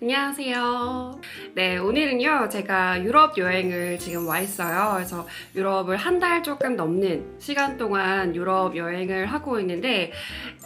안녕하세요. 네, 오늘은요, 제가 유럽 여행을 지금 와 있어요. 그래서 유럽을 한 달 조금 넘는 시간 동안 유럽 여행을 하고 있는데,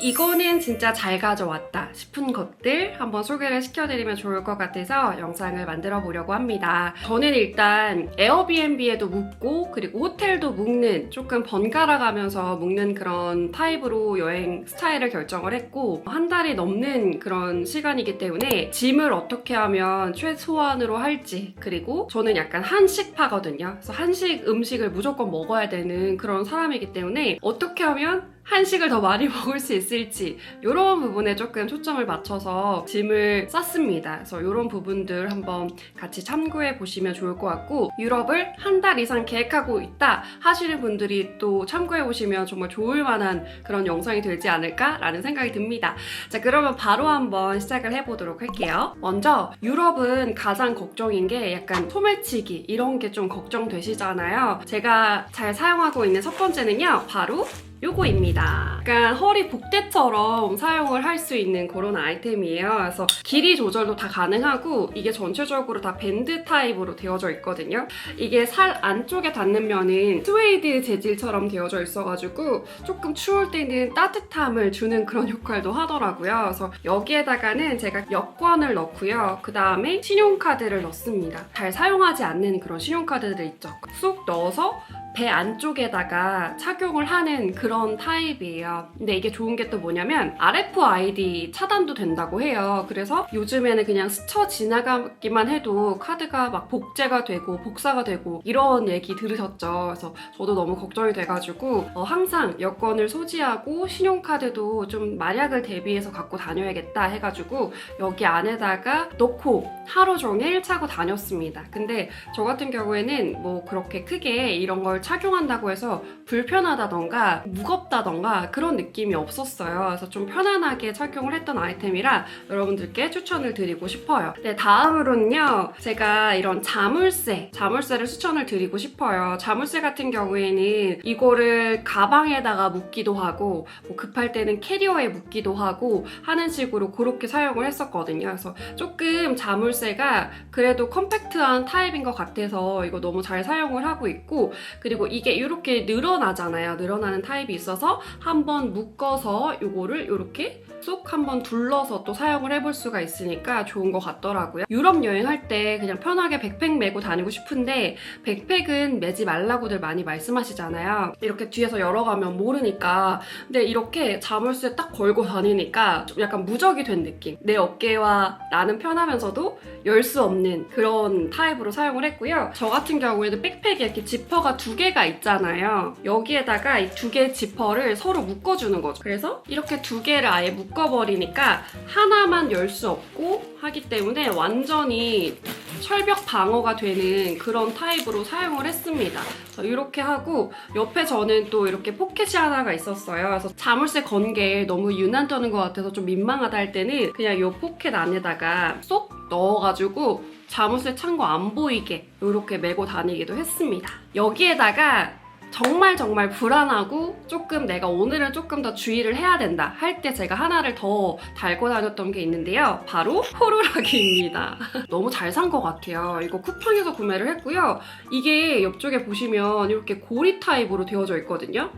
이거는 진짜 잘 가져왔다 싶은 것들 한번 소개를 시켜드리면 좋을 것 같아서 영상을 만들어 보려고 합니다. 저는 일단 에어비앤비에도 묵고, 그리고 호텔도 묵는, 조금 번갈아 가면서 묵는 그런 타입으로 여행 스타일을 결정을 했고, 한 달이 넘는 그런 시간이기 때문에 짐을 어떻게 하면 최소한으로 할지, 그리고 저는 약간 한식파거든요. 그래서 한식 음식을 무조건 먹어야 되는 그런 사람이기 때문에 어떻게 하면 한식을 더 많이 먹을 수 있을지 이런 부분에 조금 초점을 맞춰서 짐을 쌌습니다. 그래서 이런 부분들 한번 같이 참고해 보시면 좋을 것 같고, 유럽을 한 달 이상 계획하고 있다 하시는 분들이 또 참고해 보시면 정말 좋을 만한 그런 영상이 되지 않을까라는 생각이 듭니다. 자, 그러면 바로 한번 시작을 해보도록 할게요. 먼저 유럽은 가장 걱정인 게 약간 소매치기 이런 게 좀 걱정되시잖아요. 제가 잘 사용하고 있는 첫 번째는요, 바로 요거입니다. 약간 허리 복대처럼 사용을 할 수 있는 그런 아이템이에요. 그래서 길이 조절도 다 가능하고, 이게 전체적으로 다 밴드 타입으로 되어져 있거든요. 이게 살 안쪽에 닿는 면은 스웨이드 재질처럼 되어져 있어가지고 조금 추울 때는 따뜻함을 주는 그런 역할도 하더라고요. 그래서 여기에다가는 제가 여권을 넣고요. 그 다음에 신용카드를 넣습니다. 잘 사용하지 않는 그런 신용카드들 있죠. 쏙 넣어서 배 안쪽에다가 착용을 하는 그런 타입이에요. 근데 이게 좋은 게 또 뭐냐면 RFID 차단도 된다고 해요. 그래서 요즘에는 그냥 스쳐 지나가기만 해도 카드가 막 복제가 되고 복사가 되고 이런 얘기 들으셨죠? 그래서 저도 너무 걱정이 돼가지고 항상 여권을 소지하고 신용카드도 좀 만약을 대비해서 갖고 다녀야겠다 해가지고 여기 안에다가 넣고 하루 종일 차고 다녔습니다. 근데 저 같은 경우에는 뭐 그렇게 크게 이런 걸 착용한다고 해서 불편하다던가 무겁다던가 그런 느낌이 없었어요. 그래서 좀 편안하게 착용을 했던 아이템이라 여러분들께 추천을 드리고 싶어요. 네, 다음으로는요, 제가 이런 자물쇠를 추천을 드리고 싶어요. 자물쇠 같은 경우에는 이거를 가방에다가 묶기도 하고, 뭐 급할 때는 캐리어에 묶기도 하고 하는 식으로 그렇게 사용을 했었거든요. 그래서 조금 자물쇠가 그래도 컴팩트한 타입인 것 같아서 이거 너무 잘 사용을 하고 있고, 그리고 이게 이렇게 늘어나잖아요. 늘어나는 타입이 있어서 한번 묶어서 이거를 이렇게 쏙 한번 둘러서 또 사용을 해볼 수가 있으니까 좋은 것 같더라고요. 유럽 여행할 때 그냥 편하게 백팩 메고 다니고 싶은데 백팩은 매지 말라고들 많이 말씀하시잖아요. 이렇게 뒤에서 열어가면 모르니까. 근데 이렇게 자물쇠 딱 걸고 다니니까 좀 약간 무적이 된 느낌. 내 어깨와 나는 편하면서도 열 수 없는 그런 타입으로 사용을 했고요. 저 같은 경우에는 백팩에 이렇게 지퍼가 두 개가 있잖아요. 여기에다가 이 두 개의 지퍼를 서로 묶어주는 거죠. 그래서 이렇게 두 개를 아예 묶어버리니까 하나만 열 수 없고 하기 때문에 완전히 철벽 방어가 되는 그런 타입으로 사용을 했습니다. 이렇게 하고 옆에 저는 또 이렇게 포켓이 하나가 있었어요. 그래서 자물쇠 건 게 너무 유난 떠는 것 같아서 좀 민망하다 할 때는 그냥 이 포켓 안에다가 쏙 넣어가지고 자물쇠 찬 거 안 보이게 이렇게 메고 다니기도 했습니다. 여기에다가 정말 불안하고 조금 내가 오늘은 조금 더 주의를 해야 된다 할 때 제가 하나를 더 달고 다녔던 게 있는데요. 바로 호루라기입니다. 너무 잘 산 것 같아요. 이거 쿠팡에서 구매를 했고요. 이게 옆쪽에 보시면 이렇게 고리 타입으로 되어져 있거든요.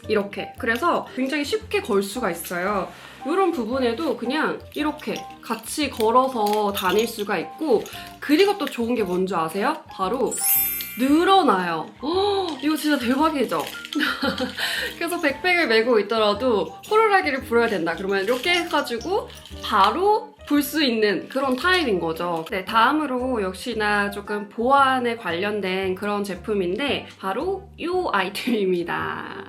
이렇게. 그래서 굉장히 쉽게 걸 수가 있어요. 이런 부분에도 그냥 이렇게 같이 걸어서 다닐 수가 있고, 그리고 또 좋은 게 뭔지 아세요? 바로 늘어나요. 이거 진짜 대박이죠? 그래서 백팩을 메고 있더라도 호루라기를 불어야 된다. 그러면 이렇게 해가지고 바로 불 수 있는 그런 타입인 거죠. 네, 다음으로 역시나 조금 보안에 관련된 그런 제품인데 바로 이 아이템입니다.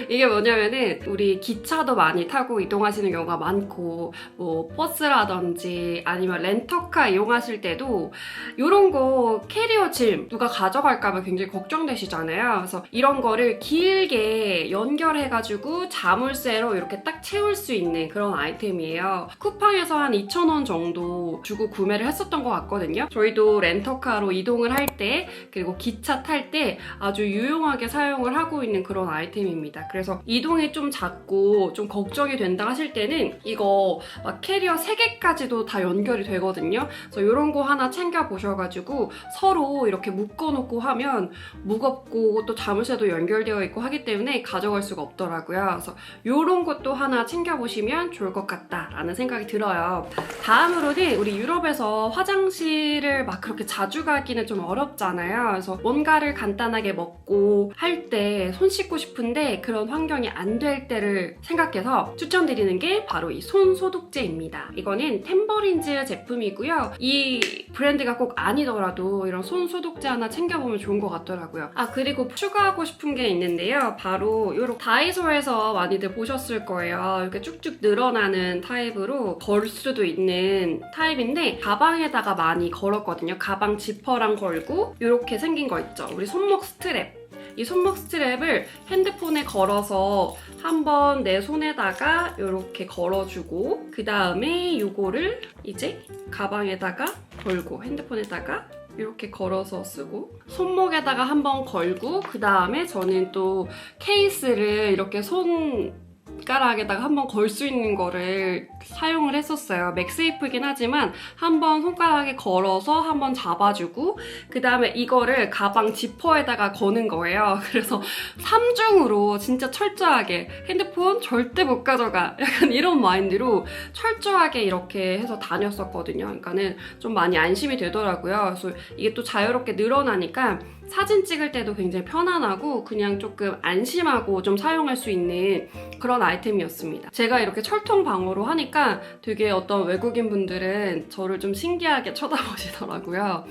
이게 뭐냐면은 우리 기차도 많이 타고 이동하시는 경우가 많고, 뭐 버스라든지 아니면 렌터카 이용하실 때도 이런 거 캐리어 짐 누가 가져갈까봐 굉장히 걱정되시잖아요. 그래서 이런 거를 길게 연결해가지고 자물쇠로 이렇게 딱 채울 수 있는 그런 아이템이에요. 쿠팡 시장에서 한 2,000원 정도 주고 구매를 했었던 것 같거든요. 저희도 렌터카로 이동을 할 때, 그리고 기차 탈 때 아주 유용하게 사용을 하고 있는 그런 아이템입니다. 그래서 이동이 좀 작고 좀 걱정이 된다 하실 때는 이거 막 캐리어 3개까지도 다 연결이 되거든요. 그래서 이런 거 하나 챙겨 보셔가지고 서로 이렇게 묶어놓고 하면 무겁고 또 자물쇠도 연결되어 있고 하기 때문에 가져갈 수가 없더라고요. 그래서 이런 것도 하나 챙겨보시면 좋을 것 같다라는 생각이 들어요. 다음으로는 우리 유럽에서 화장실을 막 그렇게 자주 가기는 좀 어렵잖아요. 그래서 뭔가를 간단하게 먹고 할 때 손 씻고 싶은데 그런 환경이 안 될 때를 생각해서 추천드리는 게 바로 이 손 소독제입니다. 이거는 템버린즈 제품이고요. 이 브랜드가 꼭 아니더라도 이런 손 소독제 하나 챙겨보면 좋은 것 같더라고요. 아, 그리고 추가하고 싶은 게 있는데요. 바로 이렇게 다이소에서 많이들 보셨을 거예요. 이렇게 쭉쭉 늘어나는 타입으로 걸 수도 있는 타입인데 가방에다가 많이 걸었거든요. 가방 지퍼랑 걸고 이렇게 생긴 거 있죠. 우리 손목 스트랩. 이 손목 스트랩을 핸드폰에 걸어서 한번 내 손에다가 이렇게 걸어주고 그 다음에 이거를 이제 가방에다가 걸고 핸드폰에다가 이렇게 걸어서 쓰고 손목에다가 한번 걸고 그 다음에 저는 또 케이스를 이렇게 손가락에다가 한번 걸 수 있는 거를 사용을 했었어요. 맥세이프긴 하지만 한번 손가락에 걸어서 한번 잡아주고 그 다음에 이거를 가방 지퍼에다가 거는 거예요. 그래서 3중으로 진짜 철저하게 핸드폰 절대 못 가져가 약간 이런 마인드로 철저하게 이렇게 해서 다녔었거든요. 그러니까는 좀 많이 안심이 되더라고요. 그래서 이게 또 자유롭게 늘어나니까 사진 찍을 때도 굉장히 편안하고 그냥 조금 안심하고 좀 사용할 수 있는 그런 아이템이었습니다. 제가 이렇게 철통 방어로 하니까 되게 어떤 외국인 분들은 저를 좀 신기하게 쳐다보시더라고요.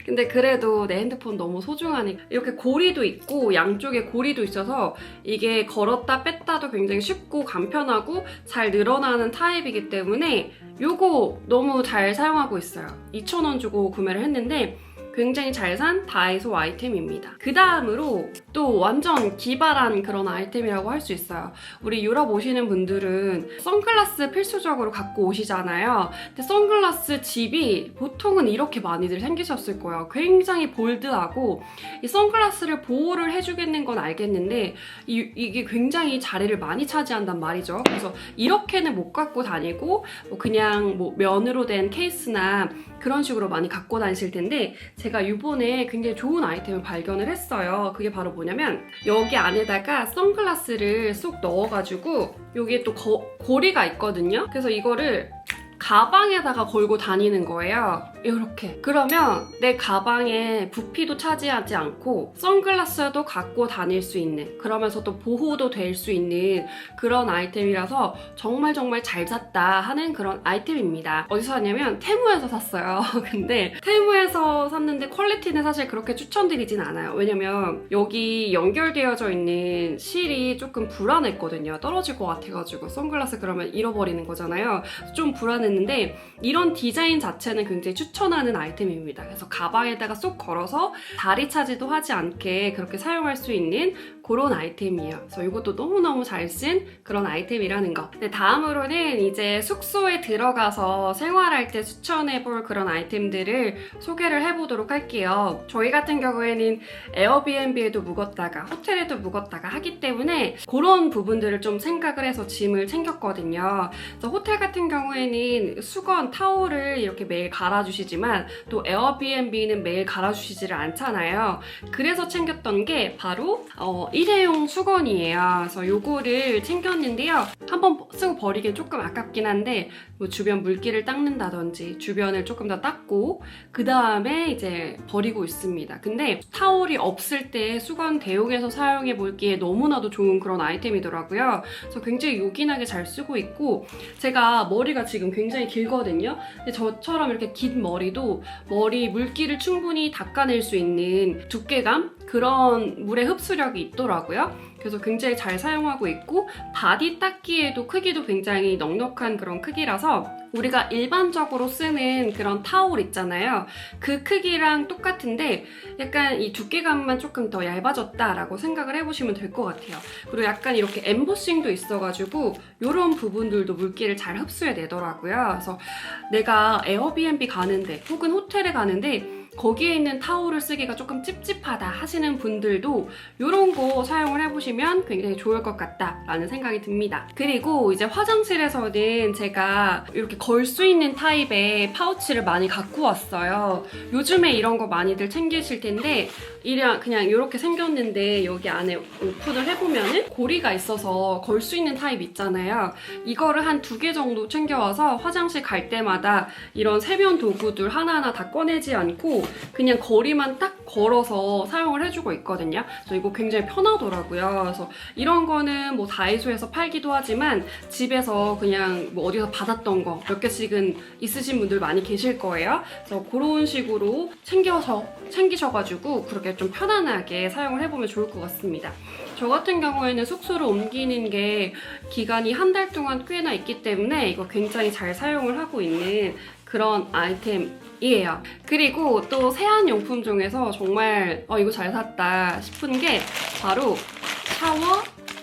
근데 그래도 내 핸드폰 너무 소중하니까 이렇게 고리도 있고 양쪽에 고리도 있어서 이게 걸었다 뺐다도 굉장히 쉽고 간편하고 잘 늘어나는 타입이기 때문에 이거 너무 잘 사용하고 있어요. 2,000원 주고 구매를 했는데 굉장히 잘 산 다이소 아이템입니다. 그 다음으로 또 완전 기발한 그런 아이템이라고 할 수 있어요. 우리 유럽 오시는 분들은 선글라스 필수적으로 갖고 오시잖아요. 근데 선글라스 집이 보통은 이렇게 많이들 생기셨을 거예요. 굉장히 볼드하고 이 선글라스를 보호를 해주겠는 건 알겠는데 이게 굉장히 자리를 많이 차지한단 말이죠. 그래서 이렇게는 못 갖고 다니고 그냥 면으로 된 케이스나 그런 식으로 많이 갖고 다니실 텐데 제가 이번에 굉장히 좋은 아이템을 발견을 했어요. 그게 바로 뭐냐면 여기 안에다가 선글라스를 쏙 넣어가지고 여기에 또 고리가 있거든요. 그래서 이거를 가방에다가 걸고 다니는 거예요. 이렇게. 그러면 내 가방에 부피도 차지하지 않고 선글라스도 갖고 다닐 수 있는, 그러면서 또 보호도 될 수 있는 그런 아이템이라서 정말 잘 샀다 하는 그런 아이템입니다. 어디서 샀냐면 테무에서 샀어요. 근데 테무에서 샀는데 퀄리티는 사실 그렇게 추천드리진 않아요. 왜냐면 여기 연결되어져 있는 실이 조금 불안했거든요. 떨어질 것 같아가지고 선글라스 그러면 잃어버리는 거잖아요. 좀 불안했는데 이런 디자인 자체는 굉장히 추천하는 아이템입니다. 그래서 가방에다가 쏙 걸어서 다리 차지도 하지 않게 그렇게 사용할 수 있는 그런 아이템이에요. 그래서 이것도 너무너무 잘 쓴 그런 아이템이라는 거. 네, 다음으로는 이제 숙소에 들어가서 생활할 때 추천해볼 그런 아이템들을 소개를 해보도록 할게요. 저희 같은 경우에는 에어비앤비에도 묵었다가 호텔에도 묵었다가 하기 때문에 그런 부분들을 좀 생각을 해서 짐을 챙겼거든요. 그래서 호텔 같은 경우에는 수건, 타올을 이렇게 매일 갈아주시지만 또 에어비앤비는 매일 갈아주시지를 않잖아요. 그래서 챙겼던 게 바로 일회용 수건이에요. 그래서 요거를 챙겼는데요. 한번 쓰고 버리기엔 조금 아깝긴 한데 뭐 주변 물기를 닦는다든지 주변을 조금 더 닦고 그 다음에 이제 버리고 있습니다. 근데 타올이 없을 때 수건 대용해서 사용해 볼기에 너무나도 좋은 그런 아이템이더라고요. 그래서 굉장히 요긴하게 잘 쓰고 있고 제가 머리가 지금 굉장히 길거든요. 근데 저처럼 이렇게 긴 머리도 머리 물기를 충분히 닦아낼 수 있는 두께감? 그런 물의 흡수력이 있더라고요. 그래서 굉장히 잘 사용하고 있고 바디 닦기에도 크기도 굉장히 넉넉한 그런 크기라서 우리가 일반적으로 쓰는 그런 타올 있잖아요. 그 크기랑 똑같은데 약간 이 두께감만 조금 더 얇아졌다라고 생각을 해보시면 될 것 같아요. 그리고 약간 이렇게 엠보싱도 있어가지고 이런 부분들도 물기를 잘 흡수해내더라고요. 그래서 내가 에어비앤비 가는데 혹은 호텔에 가는데 거기에 있는 타올을 쓰기가 조금 찝찝하다 하시는 분들도 이런 거 사용을 해보시면 굉장히 좋을 것 같다라는 생각이 듭니다. 그리고 이제 화장실에서는 제가 이렇게 걸 수 있는 타입의 파우치를 많이 갖고 왔어요. 요즘에 이런 거 많이들 챙기실 텐데 그냥 이렇게 생겼는데 여기 안에 오픈을 해보면은 고리가 있어서 걸 수 있는 타입 있잖아요. 이거를 한 2개 정도 챙겨와서 화장실 갈 때마다 이런 세면 도구들 하나하나 다 꺼내지 않고 그냥 거리만 딱 걸어서 사용을 해주고 있거든요. 그래서 이거 굉장히 편하더라고요. 그래서 이런 거는 뭐 다이소에서 팔기도 하지만 집에서 그냥 뭐 어디서 받았던 거 몇 개씩은 있으신 분들 많이 계실 거예요. 그래서 그런 식으로 챙기셔가지고 그렇게 좀 편안하게 사용을 해보면 좋을 것 같습니다. 저 같은 경우에는 숙소를 옮기는 게 기간이 한 달 동안 꽤나 있기 때문에 이거 굉장히 잘 사용을 하고 있는 그런 아이템이에요. 그리고 또 세안용품 중에서 정말 이거 잘 샀다 싶은 게 바로 샤워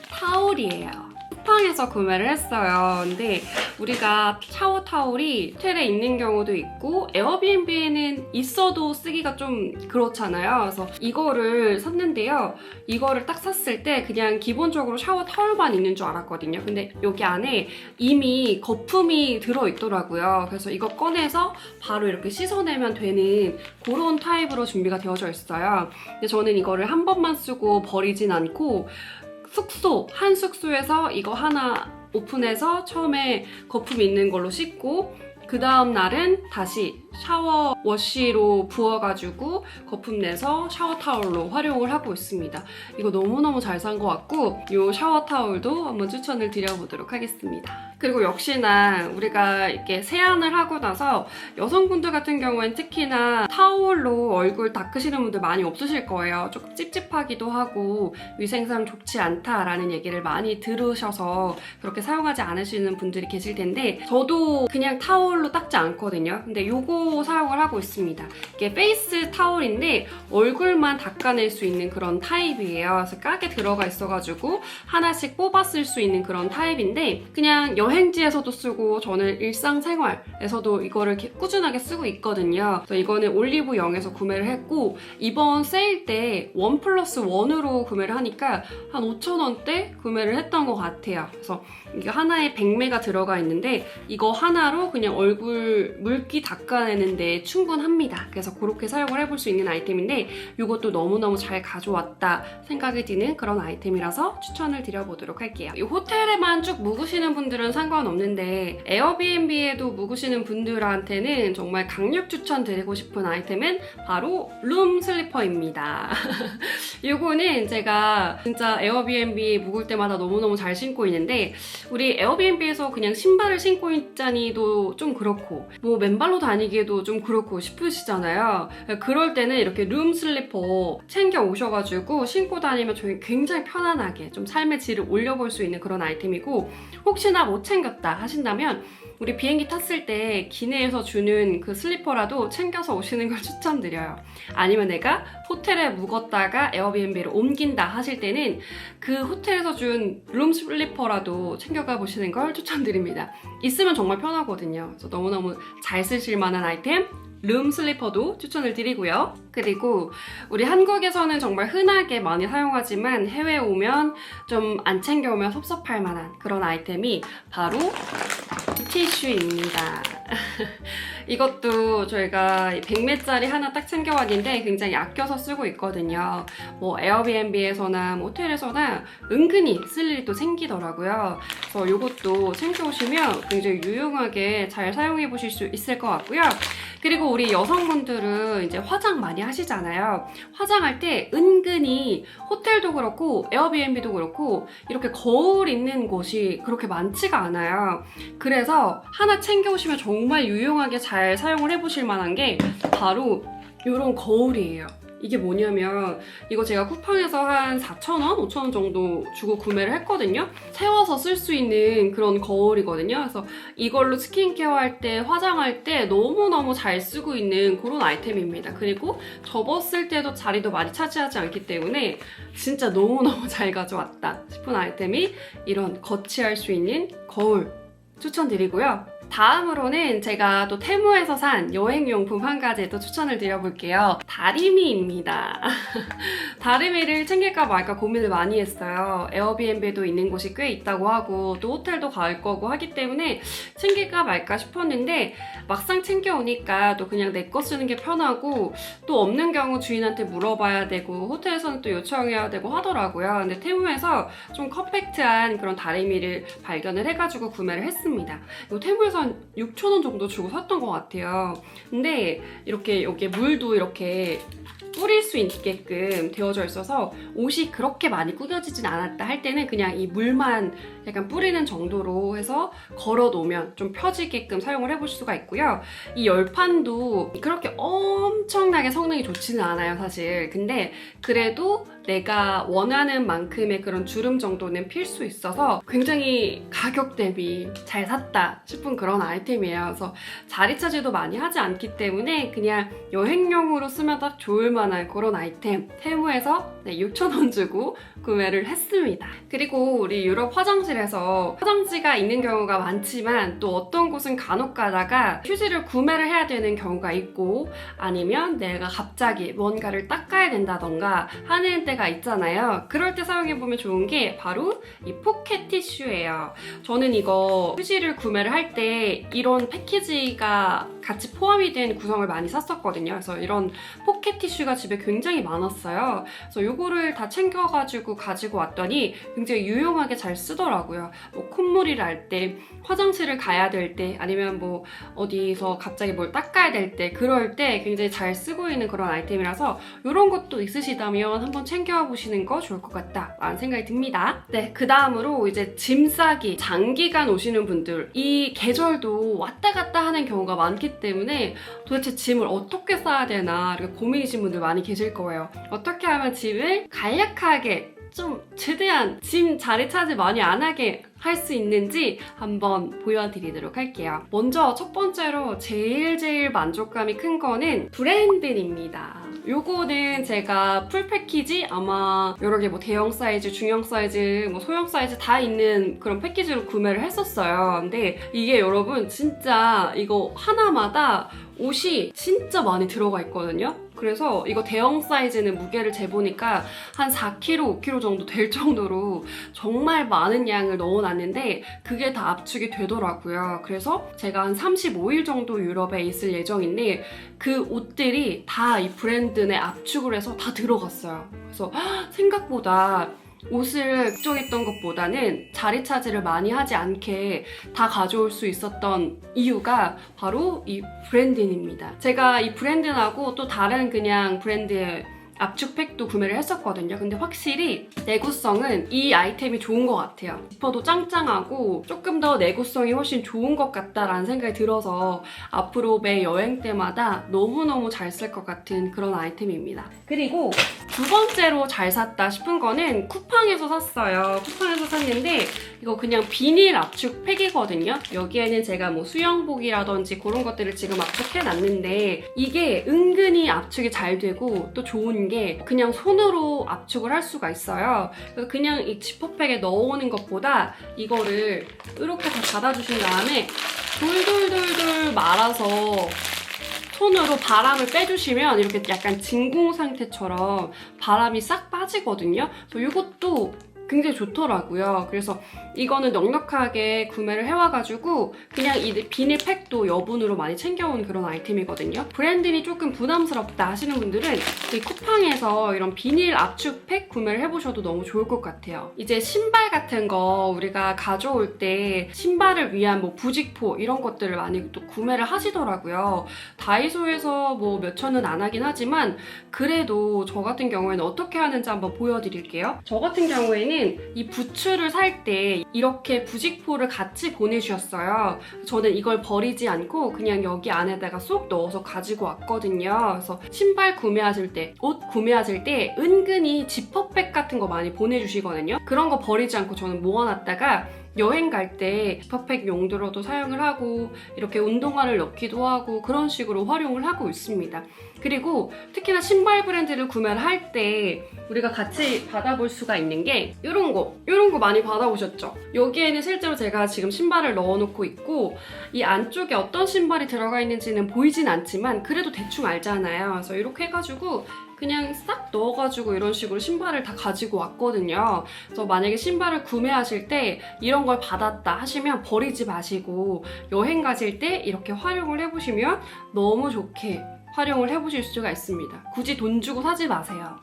타올이에요. 쿠팡에서 구매를 했어요. 근데 우리가 샤워 타올이 호텔에 있는 경우도 있고 에어비앤비에는 있어도 쓰기가 좀 그렇잖아요. 그래서 이거를 샀는데요. 이거를 딱 샀을 때 그냥 기본적으로 샤워 타올만 있는 줄 알았거든요. 근데 여기 안에 이미 거품이 들어있더라고요. 그래서 이거 꺼내서 바로 이렇게 씻어내면 되는 그런 타입으로 준비가 되어져 있어요. 근데 저는 이거를 한 번만 쓰고 버리진 않고 한 숙소에서 이거 하나 오픈해서 처음에 거품 있는 걸로 씻고 그 다음 날은 다시 샤워 워시로 부어가지고 거품 내서 샤워 타올로 활용을 하고 있습니다. 이거 너무너무 잘 산 것 같고 이 샤워 타올도 한번 추천을 드려보도록 하겠습니다. 그리고 역시나 우리가 이렇게 세안을 하고 나서 여성분들 같은 경우엔 특히나 타올로 얼굴 닦으시는 분들 많이 없으실 거예요. 조금 찝찝하기도 하고 위생상 좋지 않다라는 얘기를 많이 들으셔서 그렇게 사용하지 않으시는 분들이 계실 텐데 저도 그냥 타올로 닦지 않거든요. 근데 요거 사용을 하고 있습니다. 이게 페이스 타올인데 얼굴만 닦아낼 수 있는 그런 타입이에요. 그래서 깍에 들어가 있어가지고 하나씩 뽑아 쓸 수 있는 그런 타입인데 그냥 여행지에서도 쓰고 저는 일상생활에서도 이거를 꾸준하게 쓰고 있거든요. 그래서 이거는 올리브 영에서 구매를 했고 이번 세일 때 1+1으로 구매를 하니까 한 5,000원대 구매를 했던 것 같아요. 그래서 이게 하나에 100ml 들어가 있는데 이거 하나로 그냥 얼굴 물기 닦아내는데 충분합니다. 그래서 그렇게 사용을 해볼 수 있는 아이템인데 이것도 너무너무 잘 가져왔다 생각이 드는 그런 아이템이라서 추천을 드려보도록 할게요. 이 호텔에만 쭉 묵으시는 분들은 상관없는데 에어비앤비에도 묵으시는 분들한테는 정말 강력 추천드리고 싶은 아이템은 바로 룸 슬리퍼입니다. 이거는 제가 진짜 에어비앤비 묵을 때마다 너무너무 잘 신고 있는데 우리 에어비앤비에서 그냥 신발을 신고 있자니도 좀 그렇고 뭐 맨발로 다니기에도 좀 그렇고 싶으시잖아요. 그럴 때는 이렇게 룸 슬리퍼 챙겨 오셔가지고 신고 다니면 저희 굉장히 편안하게 좀 삶의 질을 올려볼 수 있는 그런 아이템이고 혹시나 못 챙겼다 하신다면 우리 비행기 탔을 때 기내에서 주는 그 슬리퍼라도 챙겨서 오시는 걸 추천드려요. 아니면 내가 호텔에 묵었다가 에어비앤비를 옮긴다 하실 때는 그 호텔에서 준 룸 슬리퍼라도 챙겨가 보시는 걸 추천드립니다. 있으면 정말 편하거든요. 그래서 너무너무 잘 쓰실 만한 아이템 룸 슬리퍼도 추천을 드리고요. 그리고 우리 한국에서는 정말 흔하게 많이 사용하지만 해외에 오면 좀 안 챙겨오면 섭섭할 만한 그런 아이템이 바로 티슈입니다. 이것도 저희가 100ml짜리 하나 딱 챙겨왔는데 굉장히 아껴서 쓰고 있거든요. 뭐 에어비앤비에서나 뭐 호텔에서나 은근히 쓸 일이 또 생기더라고요. 그래서 이것도 챙겨오시면 굉장히 유용하게 잘 사용해 보실 수 있을 것 같고요. 그리고 우리 여성분들은 이제 화장 많이 하시잖아요. 화장할 때 은근히 호텔도 그렇고 에어비앤비도 그렇고 이렇게 거울 있는 곳이 그렇게 많지가 않아요. 그래서 하나 챙겨오시면 정말 유용하게 잘 사용을 해보실 만한 게 바로 이런 거울이에요. 이게 뭐냐면 이거 제가 쿠팡에서 한 4,000원, 5,000원 정도 주고 구매를 했거든요. 세워서 쓸 수 있는 그런 거울이거든요. 그래서 이걸로 스킨케어 할 때, 화장할 때 너무너무 잘 쓰고 있는 그런 아이템입니다. 그리고 접었을 때도 자리도 많이 차지하지 않기 때문에 진짜 너무너무 잘 가져왔다 싶은 아이템이 이런 거치할 수 있는 거울 추천드리고요. 다음으로는 제가 또 테무에서 산 여행용품 한 가지 또 추천을 드려볼게요. 다리미입니다. 다리미를 챙길까 말까 고민을 많이 했어요. 에어비앤비도 있는 곳이 꽤 있다고 하고 또 호텔도 갈 거고 하기 때문에 챙길까 말까 싶었는데 막상 챙겨오니까 또 그냥 내 거 쓰는 게 편하고 또 없는 경우 주인한테 물어봐야 되고 호텔에서는 또 요청해야 되고 하더라고요. 근데 테무에서 좀 컴팩트한 그런 다리미를 발견을 해가지고 구매를 했습니다. 이거 테무에서 한 6,000원 정도 주고 샀던 것 같아요. 근데 이렇게 여기에 물도 이렇게 뿌릴 수 있게끔 되어져 있어서 옷이 그렇게 많이 구겨지진 않았다 할 때는 그냥 이 물만 약간 뿌리는 정도로 해서 걸어 놓으면 좀 펴지게끔 사용을 해볼 수가 있고요. 이 열판도 그렇게 엄청나게 성능이 좋지는 않아요, 사실. 근데 그래도 내가 원하는 만큼의 그런 주름 정도는 필 수 있어서 굉장히 가격 대비 잘 샀다 싶은 그런 아이템이에요. 그래서 자리 차지도 많이 하지 않기 때문에 그냥 여행용으로 쓰면 딱 좋을 만한 그런 아이템 테무에서 6,000원 주고 구매를 했습니다. 그리고 우리 유럽 화장실에서 화장지가 있는 경우가 많지만 또 어떤 곳은 간혹 가다가 휴지를 구매를 해야 되는 경우가 있고 아니면 내가 갑자기 뭔가를 닦아야 된다던가 하는 때가 있잖아요. 그럴 때 사용해보면 좋은 게 바로 이 포켓 티슈예요. 저는 이거 휴지를 구매를 할 때 이런 패키지가 같이 포함이 된 구성을 많이 샀었거든요. 그래서 이런 포켓 티슈가 집에 굉장히 많았어요. 그래서 이거를 다 챙겨가지고 가지고 왔더니 굉장히 유용하게 잘 쓰더라고요. 뭐 콧물이 날 때, 화장실을 가야 될 때, 아니면 뭐 어디서 갑자기 뭘 닦아야 될 때, 그럴 때 굉장히 잘 쓰고 있는 그런 아이템이라서 이런 것도 있으시다면 한번 챙겨보시는 거 좋을 것 같다 라는 생각이 듭니다. 네, 그 다음으로 이제 짐 싸기, 장기간 오시는 분들, 이 계절도 왔다 갔다 하는 경우가 많기 때문에 도대체 짐을 어떻게 싸야 되나 이렇게 고민이신 분들 많이 계실 거예요. 어떻게 하면 짐을 간략하게 좀 최대한 짐 자리 차지 많이 안 하게 할 수 있는지 한번 보여드리도록 할게요. 먼저 첫 번째로 제일 만족감이 큰 거는 브랜든입니다. 요거는 제가 풀 패키지 아마 여러 개 뭐 대형 사이즈, 중형 사이즈, 뭐 소형 사이즈 다 있는 그런 패키지로 구매를 했었어요. 근데 이게 여러분 진짜 이거 하나마다 옷이 진짜 많이 들어가 있거든요. 그래서 이거 대형 사이즈는 무게를 재보니까 한 4kg, 5kg 정도 될 정도로 정말 많은 양을 넣어놨는데 그게 다 압축이 되더라고요. 그래서 제가 한 35일 정도 유럽에 있을 예정인데 그 옷들이 다 이 브랜든에 압축을 해서 다 들어갔어요. 그래서 생각보다 옷을 걱정했던 것보다는 자리 차지를 많이 하지 않게 다 가져올 수 있었던 이유가 바로 이 브랜든입니다. 제가 이 브랜든하고 또 다른 그냥 브랜드의 압축팩도 구매를 했었거든요. 근데 확실히 내구성은 이 아이템이 좋은 것 같아요. 지퍼도 짱짱하고 조금 더 내구성이 훨씬 좋은 것 같다라는 생각이 들어서 앞으로 매 여행 때마다 너무너무 잘 쓸 것 같은 그런 아이템입니다. 그리고 두 번째로 잘 샀다 싶은 거는 쿠팡에서 샀어요. 쿠팡에서 샀는데 이거 그냥 비닐 압축팩이거든요. 여기에는 제가 뭐 수영복이라든지 그런 것들을 지금 압축해놨는데 이게 은근히 압축이 잘 되고 또 좋은 게 그냥 손으로 압축을 할 수가 있어요. 그래서 그냥 이 지퍼백에 넣어오는 것보다 이거를 이렇게 다 닫아주신 다음에 돌돌돌돌 말아서 손으로 바람을 빼주시면 이렇게 약간 진공 상태처럼 바람이 싹 빠지거든요. 그래서 이것도 굉장히 좋더라고요. 그래서 이거는 넉넉하게 구매를 해와가지고 그냥 이 비닐팩도 여분으로 많이 챙겨온 그런 아이템이거든요. 브랜든이 조금 부담스럽다 하시는 분들은 이 쿠팡에서 이런 비닐 압축팩 구매를 해보셔도 너무 좋을 것 같아요. 이제 신발 같은 거 우리가 가져올 때 신발을 위한 뭐 부직포 이런 것들을 많이 또 구매를 하시더라고요. 다이소에서 뭐 몇천은 안 하긴 하지만 그래도 저 같은 경우에는 어떻게 하는지 한번 보여드릴게요. 저 같은 경우에는 이거는 이 부츠를 살 때 이렇게 부직포를 같이 보내주셨어요. 저는 이걸 버리지 않고 그냥 여기 안에다가 쏙 넣어서 가지고 왔거든요. 그래서 신발 구매하실 때, 옷 구매하실 때 은근히 지퍼백 같은 거 많이 보내주시거든요. 그런 거 버리지 않고 저는 모아놨다가 여행 갈 때 지퍼백 용도로도 사용을 하고 이렇게 운동화를 넣기도 하고 그런 식으로 활용을 하고 있습니다. 그리고 특히나 신발 브랜드를 구매를 할 때 우리가 같이 받아볼 수가 있는 게 이런 거 많이 받아보셨죠? 여기에는 실제로 제가 지금 신발을 넣어놓고 있고 이 안쪽에 어떤 신발이 들어가 있는지는 보이진 않지만 그래도 대충 알잖아요. 그래서 이렇게 해가지고 그냥 싹 넣어가지고 이런 식으로 신발을 다 가지고 왔거든요. 그래서 만약에 신발을 구매하실 때 이런 걸 받았다 하시면 버리지 마시고 여행 가실 때 이렇게 활용을 해보시면 너무 좋게 활용을 해보실 수가 있습니다. 굳이 돈 주고 사지 마세요.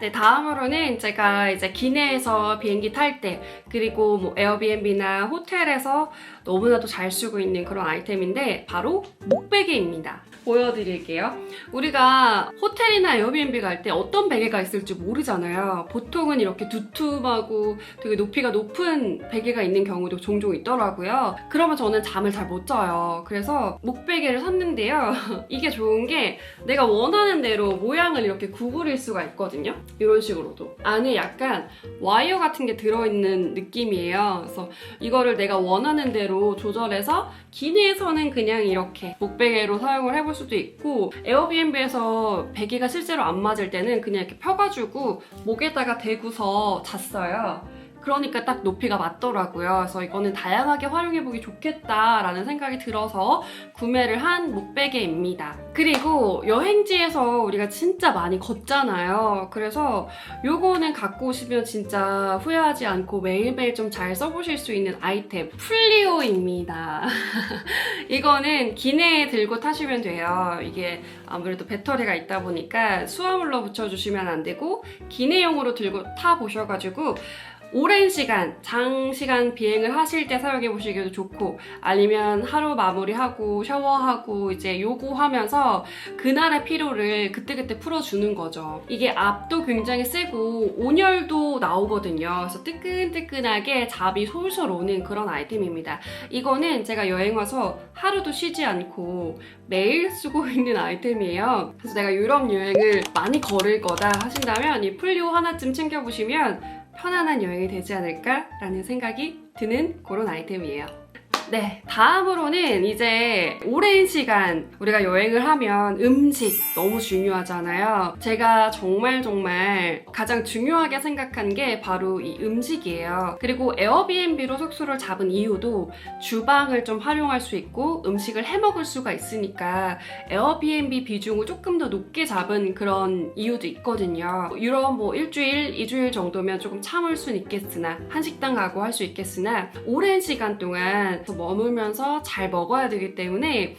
네, 다음으로는 제가 이제 기내에서 비행기 탈 때 그리고 뭐 에어비앤비나 호텔에서 너무나도 잘 쓰고 있는 그런 아이템인데 바로 목베개입니다. 보여드릴게요. 우리가 호텔이나 에어비앤비 갈 때 어떤 베개가 있을지 모르잖아요. 보통은 이렇게 두툼하고 되게 높이가 높은 베개가 있는 경우도 종종 있더라고요. 그러면 저는 잠을 잘 못 자요. 그래서 목베개를 샀는데요. 이게 좋은 게 내가 원하는 대로 모양을 이렇게 구부릴 수가 있거든요. 이런 식으로도. 안에 약간 와이어 같은 게 들어있는 느낌이에요. 그래서 이거를 내가 원하는 대로 조절해서 기내에서는 그냥 이렇게 목베개로 사용을 해볼 수도 있고 에어비앤비에서 베개가 실제로 안 맞을 때는 그냥 이렇게 펴가지고 목에다가 대고서 잤어요. 그러니까 딱 높이가 맞더라고요. 그래서 이거는 다양하게 활용해보기 좋겠다라는 생각이 들어서 구매를 한 목베개입니다. 그리고 여행지에서 우리가 진짜 많이 걷잖아요. 그래서 요거는 갖고 오시면 진짜 후회하지 않고 매일매일 좀 잘 써보실 수 있는 아이템 플리오입니다. 이거는 기내에 들고 타시면 돼요. 이게 아무래도 배터리가 있다 보니까 수화물로 붙여주시면 안 되고 기내용으로 들고 타보셔가지고 오랜 시간, 장시간 비행을 하실 때 사용해 보시기도 좋고 아니면 하루 마무리하고 샤워하고 이제 요거 하면서 그날의 피로를 그때그때 풀어주는 거죠. 이게 압도 굉장히 세고 온열도 나오거든요. 그래서 뜨끈뜨끈하게 잡이 솔솔 오는 그런 아이템입니다. 이거는 제가 여행 와서 하루도 쉬지 않고 매일 쓰고 있는 아이템이에요. 그래서 내가 유럽 여행을 많이 걸을 거다 하신다면 이 플리오 하나쯤 챙겨보시면 편안한 여행이 되지 않을까라는 생각이 드는 그런 아이템이에요. 네, 다음으로는 이제 오랜 시간 우리가 여행을 하면 음식 너무 중요하잖아요. 제가 정말 가장 중요하게 생각한 게 바로 이 음식이에요. 그리고 에어비앤비로 숙소를 잡은 이유도 주방을 좀 활용할 수 있고 음식을 해 먹을 수가 있으니까 에어비앤비 비중을 조금 더 높게 잡은 그런 이유도 있거든요. 유럽 뭐 일주일, 2주일 정도면 조금 참을 수는 있겠으나 한식당 가고 할 수 있겠으나 오랜 시간 동안 머물면서 잘 먹어야 되기 때문에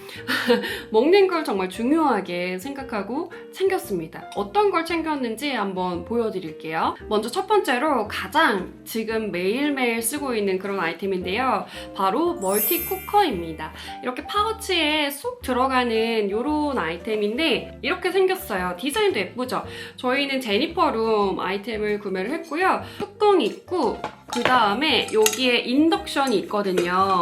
먹는 걸 정말 중요하게 생각하고 챙겼습니다. 어떤 걸 챙겼는지 한번 보여드릴게요. 먼저 첫 번째로 가장 지금 매일매일 쓰고 있는 그런 아이템인데요. 바로 멀티 쿠커입니다. 이렇게 파우치에 쏙 들어가는 이런 아이템인데 이렇게 생겼어요. 디자인도 예쁘죠? 저희는 제니퍼룸 아이템을 구매를 했고요. 뚜껑이 있고 그 다음에 여기에 인덕션이 있거든요.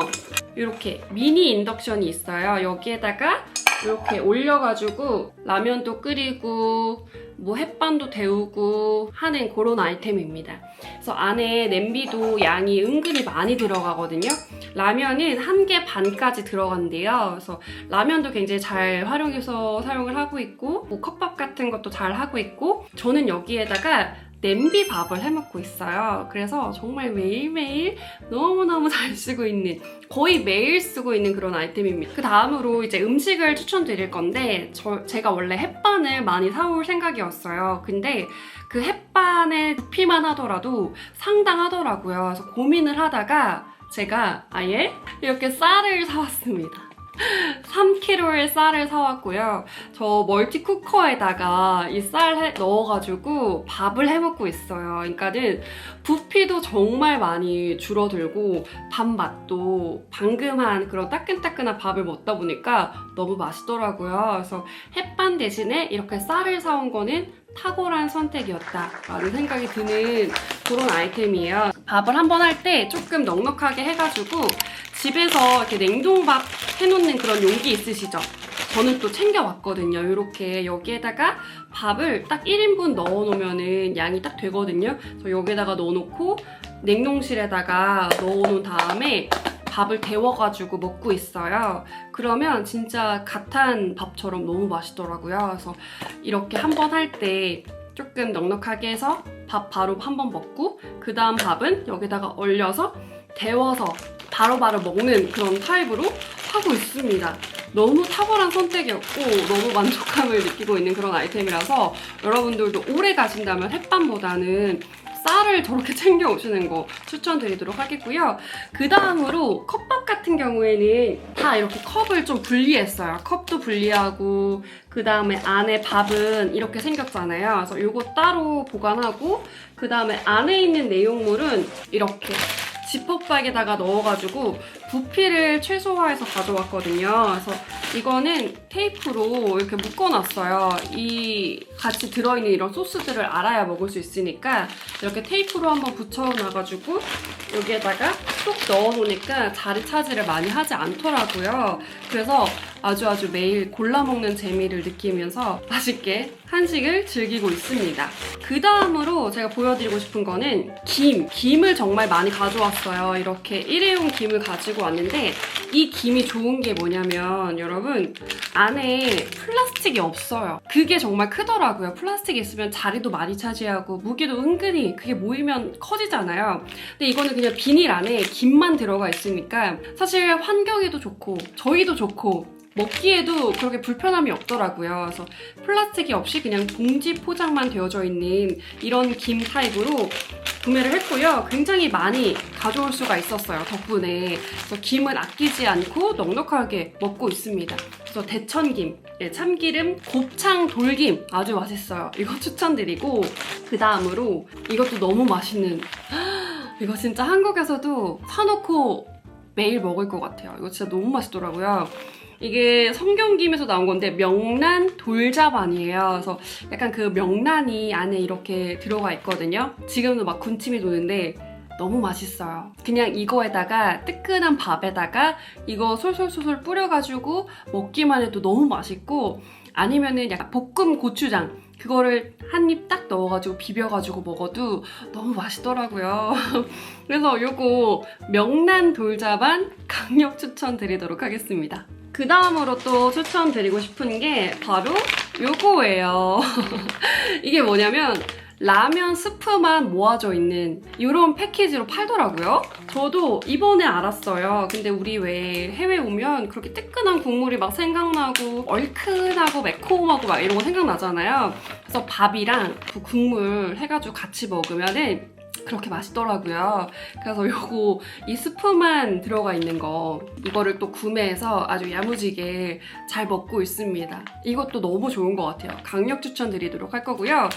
이렇게 미니 인덕션이 있어요. 여기에다가 이렇게 올려가지고 라면도 끓이고 뭐 햇반도 데우고 하는 그런 아이템입니다. 그래서 안에 냄비도 양이 은근히 많이 들어가거든요. 라면은 1개 반까지 들어간대요. 그래서 라면도 굉장히 잘 활용해서 사용을 하고 있고 뭐 컵밥 같은 것도 잘 하고 있고 저는 여기에다가 냄비밥을 해먹고 있어요. 그래서 정말 매일매일 너무너무 잘 쓰고 있는 거의 매일 쓰고 있는 그런 아이템입니다. 그 다음으로 이제 음식을 추천드릴 건데 제가 원래 햇반을 많이 사올 생각이었어요. 근데 그 햇반의 부피만 하더라도 상당하더라고요. 그래서 고민을 하다가 제가 아예 이렇게 쌀을 사왔습니다. 3kg의 쌀을 사왔고요. 저 멀티쿠커에다가 이 쌀 넣어가지고 밥을 해먹고 있어요. 그러니까는 부피도 정말 많이 줄어들고 밥 맛도 방금 한 그런 따끈따끈한 밥을 먹다 보니까 너무 맛있더라고요. 그래서 햇반 대신에 이렇게 쌀을 사온 거는 탁월한 선택이었다라는 생각이 드는 그런 아이템이에요. 밥을 한번 할 때 조금 넉넉하게 해가지고 집에서 이렇게 냉동밥 해놓는 그런 용기 있으시죠? 저는 또 챙겨왔거든요. 이렇게 여기에다가 밥을 딱 1인분 넣어놓으면 양이 딱 되거든요. 그래서 여기에다가 넣어놓고 냉동실에다가 넣어놓은 다음에 밥을 데워가지고 먹고 있어요. 그러면 진짜 갓 한 밥처럼 너무 맛있더라고요. 그래서 이렇게 한번 할 때 조금 넉넉하게 해서 밥 바로 한번 먹고 그 다음 밥은 여기다가 얼려서 데워서 바로바로 먹는 그런 타입으로 하고 있습니다. 너무 탁월한 선택이었고 너무 만족감을 느끼고 있는 그런 아이템이라서 여러분들도 오래 가신다면 햇반보다는 쌀을 저렇게 챙겨 오시는 거 추천드리도록 하겠고요. 그 다음으로 컵밥 같은 경우에는 다 이렇게 컵을 좀 분리했어요. 컵도 분리하고 그 다음에 안에 밥은 이렇게 생겼잖아요. 그래서 이거 따로 보관하고 그 다음에 안에 있는 내용물은 이렇게 지퍼백에다가 넣어가지고 부피를 최소화해서 가져왔거든요. 그래서 이거는 테이프로 이렇게 묶어놨어요. 이 같이 들어있는 이런 소스들을 알아야 먹을 수 있으니까 이렇게 테이프로 한번 붙여놔가지고 여기에다가 쏙 넣어놓으니까 자리 차지를 많이 하지 않더라고요. 그래서 아주 매일 골라 먹는 재미를 느끼면서 맛있게 한식을 즐기고 있습니다. 그 다음으로 제가 보여드리고 싶은 거는 김을 정말 많이 가져왔어요. 이렇게 일회용 김을 가지고 왔는데 이 김이 좋은 게 뭐냐면 여러분 안에 플라스틱이 없어요. 그게 정말 크더라고요. 플라스틱이 있으면 자리도 많이 차지하고 무게도 은근히 그게 모이면 커지잖아요. 근데 이거는 그냥 비닐 안에 김만 들어가 있으니까 사실 환경에도 좋고 저희도 좋고 먹기에도 그렇게 불편함이 없더라고요. 그래서 플라스틱이 없이 그냥 봉지 포장만 되어져 있는 이런 김 타입으로 구매를 했고요. 굉장히 많이 가져올 수가 있었어요. 덕분에. 그래서 김을 아끼지 않고 넉넉하게 먹고 있습니다. 그래서 대천김, 참기름, 곱창 돌김 아주 맛있어요. 이거 추천드리고 그 다음으로 이것도 너무 맛있는 이거 진짜 한국에서도 사놓고 매일 먹을 것 같아요. 이거 진짜 너무 맛있더라고요. 이게 성경김에서 나온 건데 명란 돌자반이에요. 그래서 약간 그 명란이 안에 이렇게 들어가 있거든요. 지금도 막 군침이 도는데 너무 맛있어요. 그냥 이거에다가 뜨끈한 밥에다가 이거 솔솔솔솔 뿌려가지고 먹기만 해도 너무 맛있고 아니면은 약간 볶음 고추장 그거를 한 입 딱 넣어가지고 비벼가지고 먹어도 너무 맛있더라고요. 그래서 요거 명란 돌자반 강력 추천드리도록 하겠습니다. 그 다음으로 또 추천드리고 싶은 게 바로 요거예요. 이게 뭐냐면 라면 스프만 모아져 있는 이런 패키지로 팔더라고요. 저도 이번에 알았어요. 근데 우리 왜 해외 오면 그렇게 뜨끈한 국물이 막 생각나고 얼큰하고 매콤하고 막 이런 거 생각나잖아요. 그래서 밥이랑 그 국물 해가지고 같이 먹으면은 그렇게 맛있더라고요. 그래서 요거 이 스프만 들어가 있는 거 이거를 또 구매해서 아주 야무지게 잘 먹고 있습니다. 이것도 너무 좋은 것 같아요. 강력 추천드리도록 할 거고요.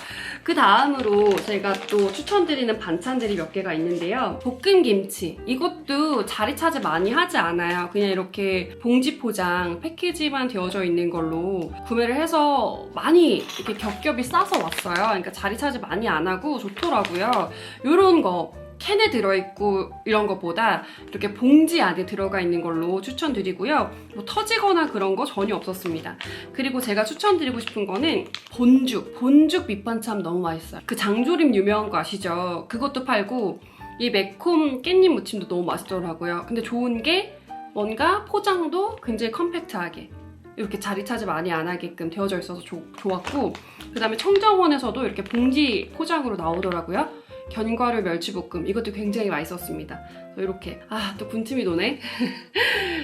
그 다음으로 제가 또 추천드리는 반찬들이 몇 개가 있는데요. 볶음김치 이것도 자리 차지 많이 하지 않아요. 그냥 이렇게 봉지 포장 패키지만 되어져 있는 걸로 구매를 해서 많이 이렇게 겹겹이 싸서 왔어요. 그러니까 자리 차지 많이 안 하고 좋더라고요. 이런 거 캔에 들어있고 이런 것보다 이렇게 봉지 안에 들어가 있는 걸로 추천드리고요. 뭐 터지거나 그런 거 전혀 없었습니다. 그리고 제가 추천드리고 싶은 거는 본죽 밑반찬 너무 맛있어요. 그 장조림 유명한 거 아시죠? 그것도 팔고 이 매콤 깻잎 무침도 너무 맛있더라고요. 근데 좋은 게 뭔가 포장도 굉장히 컴팩트하게 이렇게 자리 차지 많이 안 하게끔 되어져 있어서 좋았고 그 다음에 청정원에서도 이렇게 봉지 포장으로 나오더라고요. 견과류 멸치볶음 이것도 굉장히 맛있었습니다. 이렇게 또 군침이 도네.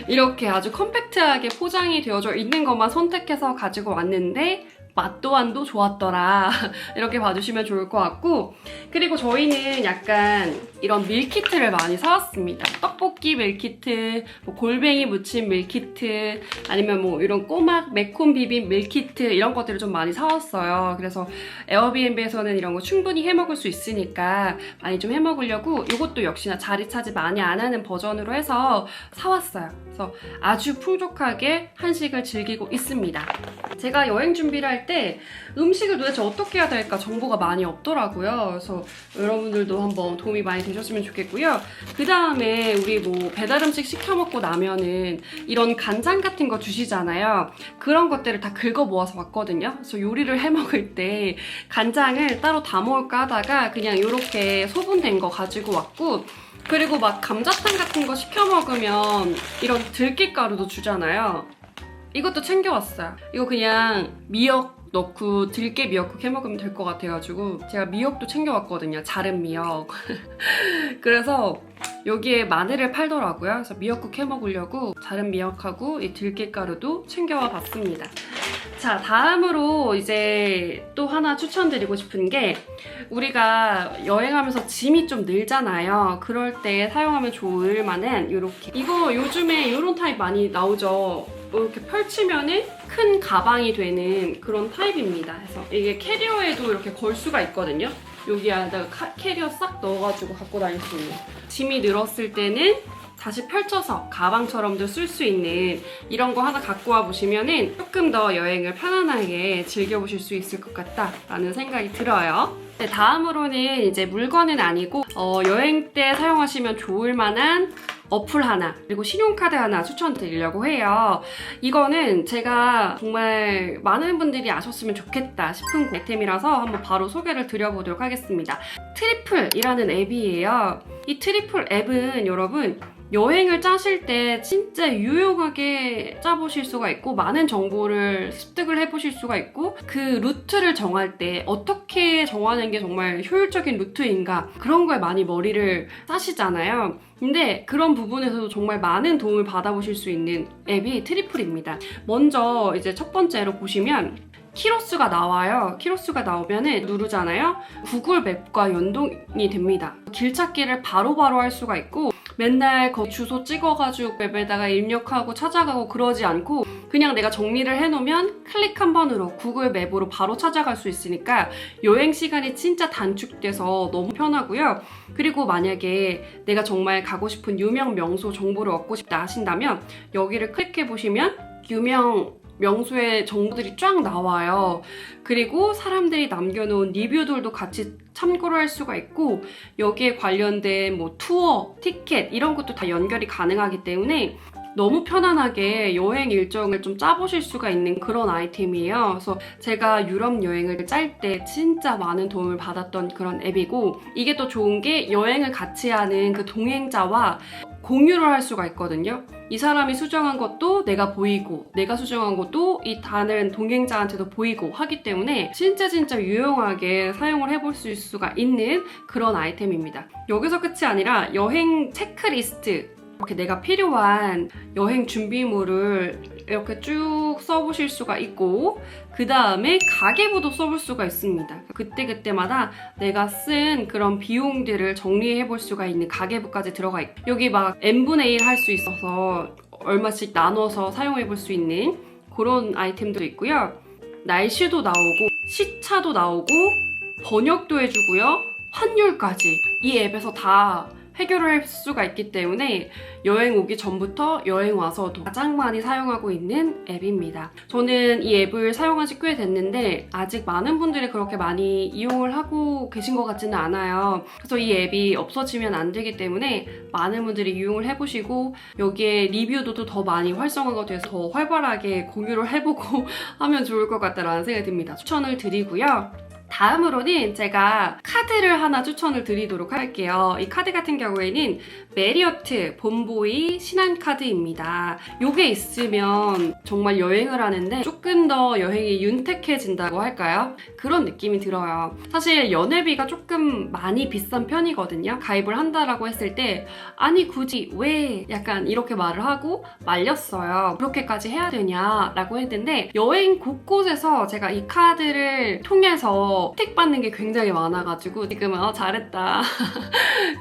이렇게 아주 컴팩트하게 포장이 되어져 있는 것만 선택해서 가지고 왔는데 맛 또한도 좋았더라. 이렇게 봐주시면 좋을 것 같고, 그리고 저희는 약간 이런 밀키트를 많이 사왔습니다. 떡볶이 밀키트, 뭐 골뱅이 무침 밀키트, 아니면 뭐 이런 꼬막 매콤 비빔 밀키트 이런 것들을 좀 많이 사왔어요. 그래서 에어비앤비에서는 이런 거 충분히 해먹을 수 있으니까 많이 좀 해먹으려고 이것도 역시나 자리 차지 많이 안 하는 버전으로 해서 사왔어요. 그래서 아주 풍족하게 한식을 즐기고 있습니다. 제가 여행 준비를 할 때 음식을 도대체 어떻게 해야 될까 정보가 많이 없더라고요. 그래서 여러분들도 한번 도움이 많이 되셨으면 좋겠고요. 그 다음에 우리 뭐 배달 음식 시켜 먹고 나면은 이런 간장 같은 거 주시잖아요. 그런 것들을 다 긁어 모아서 왔거든요. 그래서 요리를 해 먹을 때 간장을 따로 담아올까 하다가 그냥 이렇게 소분된 거 가지고 왔고, 그리고 막 감자탕 같은 거 시켜 먹으면 이런 들깨가루도 주잖아요. 이것도 챙겨왔어요. 이거 그냥 미역 넣고 들깨 미역국 해먹으면 될 것 같아가지고 제가 미역도 챙겨왔거든요. 자른 미역. 그래서 여기에 마늘을 팔더라고요. 그래서 미역국 해먹으려고 자른 미역하고 이 들깨가루도 챙겨와 봤습니다. 자, 다음으로 이제 또 하나 추천드리고 싶은 게, 우리가 여행하면서 짐이 좀 늘잖아요. 그럴 때 사용하면 좋을 만한 이렇게, 이거 요즘에 이런 타입 많이 나오죠. 이렇게 펼치면은 큰 가방이 되는 그런 타입입니다. 그래서 이게 캐리어에도 이렇게 걸 수가 있거든요. 여기에다가 캐리어 싹 넣어가지고 갖고 다닐 수 있는. 짐이 늘었을 때는 다시 펼쳐서 가방처럼도 쓸 수 있는 이런 거 하나 갖고 와 보시면은 조금 더 여행을 편안하게 즐겨보실 수 있을 것 같다라는 생각이 들어요. 네, 다음으로는 이제 물건은 아니고 여행 때 사용하시면 좋을 만한 어플 하나, 그리고 신용카드 하나 추천드리려고 해요. 이거는 제가 정말 많은 분들이 아셨으면 좋겠다 싶은 아이템이라서 한번 바로 소개를 드려보도록 하겠습니다. 트리플이라는 앱이에요. 이 트리플 앱은 여러분, 여행을 짜실 때 진짜 유용하게 짜보실 수가 있고, 많은 정보를 습득을 해보실 수가 있고, 그 루트를 정할 때 어떻게 정하는 게 정말 효율적인 루트인가, 그런 거에 많이 머리를 짜시잖아요. 근데 그런 부분에서도 정말 많은 도움을 받아보실 수 있는 앱이 트리플입니다. 먼저 이제 첫 번째로 보시면 키로수가 나와요. 키로수가 나오면은 누르잖아요. 구글 맵과 연동이 됩니다. 길 찾기를 바로바로 할 수가 있고, 맨날 그 주소 찍어가지고 맵에다가 입력하고 찾아가고 그러지 않고 그냥 내가 정리를 해놓으면 클릭 한 번으로 구글 맵으로 바로 찾아갈 수 있으니까 여행 시간이 진짜 단축돼서 너무 편하고요. 그리고 만약에 내가 정말 가고 싶은 유명 명소 정보를 얻고 싶다 하신다면 여기를 클릭해보시면 유명 명소의 정보들이 쫙 나와요. 그리고 사람들이 남겨놓은 리뷰들도 같이 참고를 할 수가 있고, 여기에 관련된 뭐 투어, 티켓 이런 것도 다 연결이 가능하기 때문에 너무 편안하게 여행 일정을 좀 짜보실 수가 있는 그런 아이템이에요. 그래서 제가 유럽 여행을 짤 때 진짜 많은 도움을 받았던 그런 앱이고, 이게 또 좋은 게 여행을 같이 하는 그 동행자와 공유를 할 수가 있거든요. 이 사람이 수정한 것도 내가 보이고, 내가 수정한 것도 이 다른 동행자한테도 보이고 하기 때문에 진짜 유용하게 사용을 해볼 수가 있는 그런 아이템입니다. 여기서 끝이 아니라 여행 체크리스트, 이렇게 내가 필요한 여행 준비물을 이렇게 쭉 써보실 수가 있고, 그 다음에 가계부도 써볼 수가 있습니다. 그때그때마다 내가 쓴 그런 비용들을 정리해 볼 수가 있는 가계부까지 들어가 있고, 여기 막 n분의 1 할 수 있어서 얼마씩 나눠서 사용해 볼 수 있는 그런 아이템도 있고요. 날씨도 나오고 시차도 나오고 번역도 해주고요. 환율까지 이 앱에서 다 해결을 할 수가 있기 때문에 여행 오기 전부터 여행 와서도 가장 많이 사용하고 있는 앱입니다. 저는 이 앱을 사용한 지 꽤 됐는데 아직 많은 분들이 그렇게 많이 이용을 하고 계신 것 같지는 않아요. 그래서 이 앱이 없어지면 안 되기 때문에 많은 분들이 이용을 해보시고, 여기에 리뷰도 더 많이 활성화가 돼서 더 활발하게 공유를 해보고 하면 좋을 것 같다라는 생각이 듭니다. 추천을 드리고요. 다음으로는 제가 카드를 하나 추천을 드리도록 할게요. 이 카드 같은 경우에는 메리어트 본보이 신한카드입니다. 요게 있으면 정말 여행을 하는데 조금 더 여행이 윤택해진다고 할까요? 그런 느낌이 들어요. 사실 연회비가 조금 많이 비싼 편이거든요. 가입을 한다라고 했을 때 아니 굳이 왜 약간 이렇게 말을 하고 말렸어요. 그렇게까지 해야 되냐라고 했는데 여행 곳곳에서 제가 이 카드를 통해서 혜택받는 게 굉장히 많아가지고 지금은 잘했다.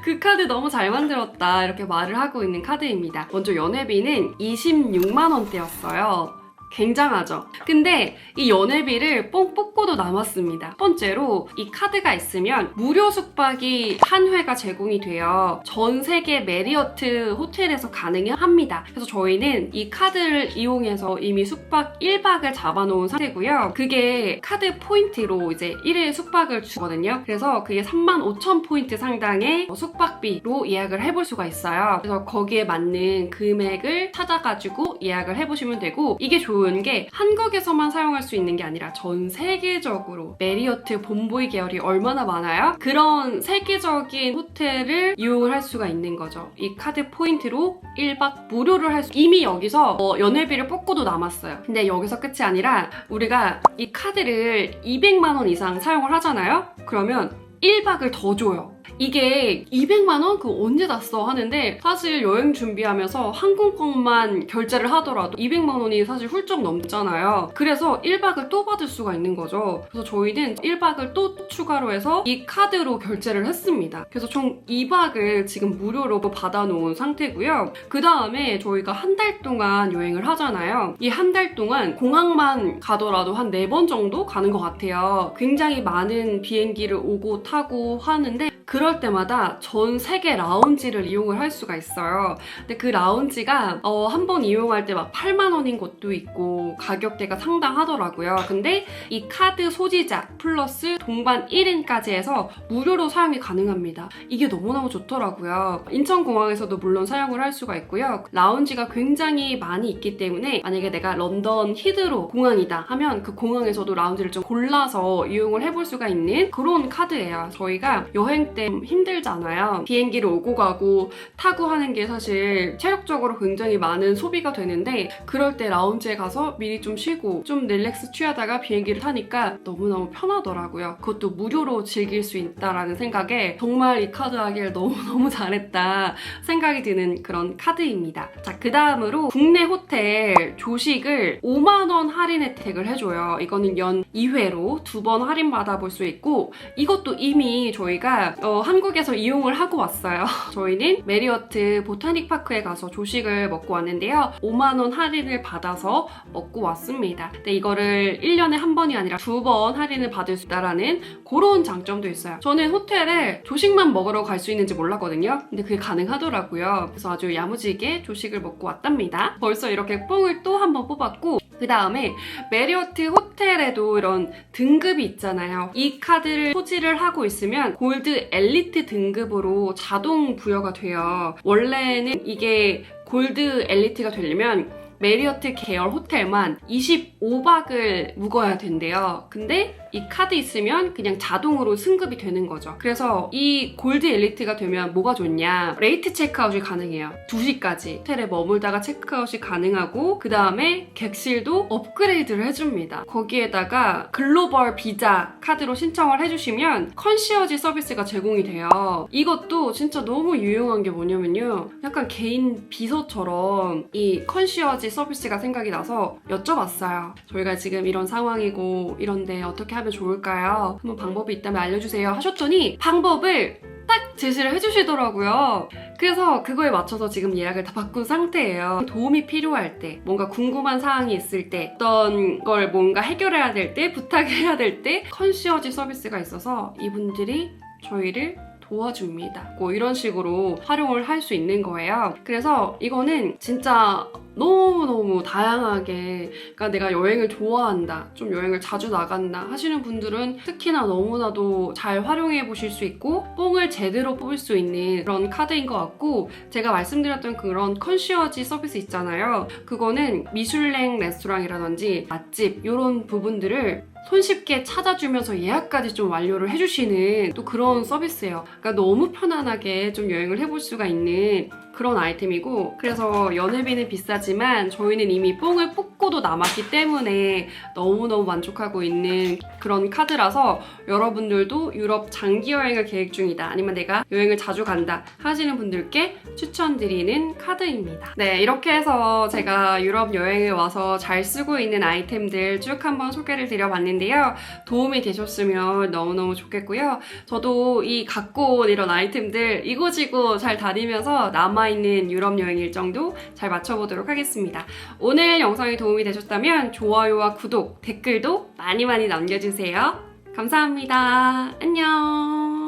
그 카드 너무 잘 만들었다 이렇게 말을 하고 있는 카드입니다. 먼저 연회비는 26만 원대였어요. 굉장하죠? 근데 이 연회비를 뽕 뽑고도 남았습니다. 첫 번째로 이 카드가 있으면 무료 숙박이 한 회가 제공이 돼요. 전 세계 메리어트 호텔에서 가능합니다. 그래서 저희는 이 카드를 이용해서 이미 숙박 1박을 잡아놓은 상태고요. 그게 카드 포인트로 이제 1일 숙박을 주거든요. 그래서 그게 35,000포인트 상당의 숙박비로 예약을 해볼 수가 있어요. 그래서 거기에 맞는 금액을 찾아가지고 예약을 해보시면 되고 이게 좋은 게 한국에서만 사용할 수 있는 게 아니라 전 세계적으로 메리어트 본보이 계열이 얼마나 많아요? 그런 세계적인 호텔을 이용을 할 수가 있는 거죠. 이 카드 포인트로 1박 무료를 할 수 이미 여기서 연회비를 뽑고도 남았어요. 근데 여기서 끝이 아니라 우리가 이 카드를 200만 원 이상 사용을 하잖아요? 그러면 1박을 더 줘요. 이게 200만 원? 그거 언제 다 써? 하는데 사실 여행 준비하면서 항공권만 결제를 하더라도 200만 원이 사실 훌쩍 넘잖아요. 그래서 1박을 또 받을 수가 있는 거죠. 그래서 저희는 1박을 또 추가로 해서 이 카드로 결제를 했습니다. 그래서 총 2박을 지금 무료로 받아놓은 상태고요. 그 다음에 저희가 한 달 동안 여행을 하잖아요. 이 한 달 동안 공항만 가더라도 한 4번 정도 가는 것 같아요. 굉장히 많은 비행기를 오고 타고 하는데 그럴 때마다 전 세계 라운지를 이용을 할 수가 있어요. 근데 그 라운지가 한 번 이용할 때 막 8만 원인 곳도 있고 가격대가 상당하더라고요. 근데 이 카드 소지자 플러스 동반 1인까지 해서 무료로 사용이 가능합니다. 이게 너무너무 좋더라고요. 인천공항에서도 물론 사용을 할 수가 있고요. 라운지가 굉장히 많이 있기 때문에 만약에 내가 런던 히드로 공항이다 하면 그 공항에서도 라운지를 좀 골라서 이용을 해볼 수가 있는 그런 카드예요. 저희가 여행 때 힘들잖아요. 비행기를 오고 가고 타고 하는 게 사실 체력적으로 굉장히 많은 소비가 되는데 그럴 때 라운지에 가서 미리 좀 쉬고 좀 릴렉스 취하다가 비행기를 타니까 너무너무 편하더라고요. 그것도 무료로 즐길 수 있다라는 생각에 정말 이 카드 하길 너무너무 잘했다 생각이 드는 그런 카드입니다. 자, 그 다음으로 국내 호텔 조식을 5만 원 할인 혜택을 해줘요. 이거는 연 2회로 2번 할인 받아볼 수 있고 이것도 이미 저희가 한국에서 이용을 하고 왔어요. 저희는 메리어트 보타닉파크에 가서 조식을 먹고 왔는데요. 5만 원 할인을 받아서 먹고 왔습니다. 근데 이거를 1년에 한 번이 아니라 2번 할인을 받을 수 있다라는 그런 장점도 있어요. 저는 호텔에 조식만 먹으러 갈 수 있는지 몰랐거든요. 근데 그게 가능하더라고요. 그래서 아주 야무지게 조식을 먹고 왔답니다. 벌써 이렇게 뽕을 또 한 번 뽑았고 그 다음에 메리어트 호텔에도 이런 등급이 있잖아요. 이 카드를 소지를 하고 있으면 골드 엘리트 등급으로 자동 부여가 돼요. 원래는 이게 골드 엘리트가 되려면 메리어트 계열 호텔만 25박을 묵어야 된대요. 근데 이 카드 있으면 그냥 자동으로 승급이 되는 거죠. 그래서 이 골드 엘리트가 되면 뭐가 좋냐? 레이트 체크아웃이 가능해요. 2시까지 호텔에 머물다가 체크아웃이 가능하고 그 다음에 객실도 업그레이드를 해줍니다. 거기에다가 글로벌 비자 카드로 신청을 해주시면 컨시어지 서비스가 제공이 돼요. 이것도 진짜 너무 유용한 게 뭐냐면요. 약간 개인 비서처럼 이 컨시어지 서비스가 생각이 나서 여쭤봤어요. 저희가 지금 이런 상황이고 이런데 어떻게 하면 좋을까요? 한번 방법이 있다면 알려주세요 하셨더니 방법을 딱 제시를 해주시더라고요. 그래서 그거에 맞춰서 지금 예약을 다 바꾼 상태예요. 도움이 필요할 때, 뭔가 궁금한 사항이 있을 때, 어떤 걸 뭔가 해결해야 될 때, 부탁해야 될 때 컨시어지 서비스가 있어서 이분들이 저희를 도와줍니다. 뭐 이런 식으로 활용을 할 수 있는 거예요. 그래서 이거는 진짜 너무너무 다양하게, 그러니까 내가 여행을 좋아한다, 좀 여행을 자주 나간다 하시는 분들은 특히나 너무나도 잘 활용해 보실 수 있고 뽕을 제대로 뽑을 수 있는 그런 카드인 것 같고, 제가 말씀드렸던 그런 컨시어지 서비스 있잖아요. 그거는 미슐랭 레스토랑이라든지 맛집 이런 부분들을 손쉽게 찾아주면서 예약까지 좀 완료를 해주시는 또 그런 서비스예요. 그러니까 너무 편안하게 좀 여행을 해볼 수가 있는 그런 아이템이고, 그래서 연회비는 비싸지만 저희는 이미 뽕을 뽑고도 남았기 때문에 너무너무 만족하고 있는 그런 카드라서 여러분들도 유럽 장기 여행을 계획 중이다, 아니면 내가 여행을 자주 간다 하시는 분들께 추천드리는 카드입니다. 네, 이렇게 해서 제가 유럽 여행을 와서 잘 쓰고 있는 아이템들 쭉 한번 소개를 드려봤는데요. 도움이 되셨으면 너무너무 좋겠고요. 저도 이 갖고 온 이런 아이템들 이고지고 잘 다니면서 남아있는 유럽 여행 일정도 잘 맞춰보도록 하겠습니다. 오늘 영상이 도움이 되셨다면 좋아요와 구독, 댓글도 많이 남겨주세요. 감사합니다. 안녕.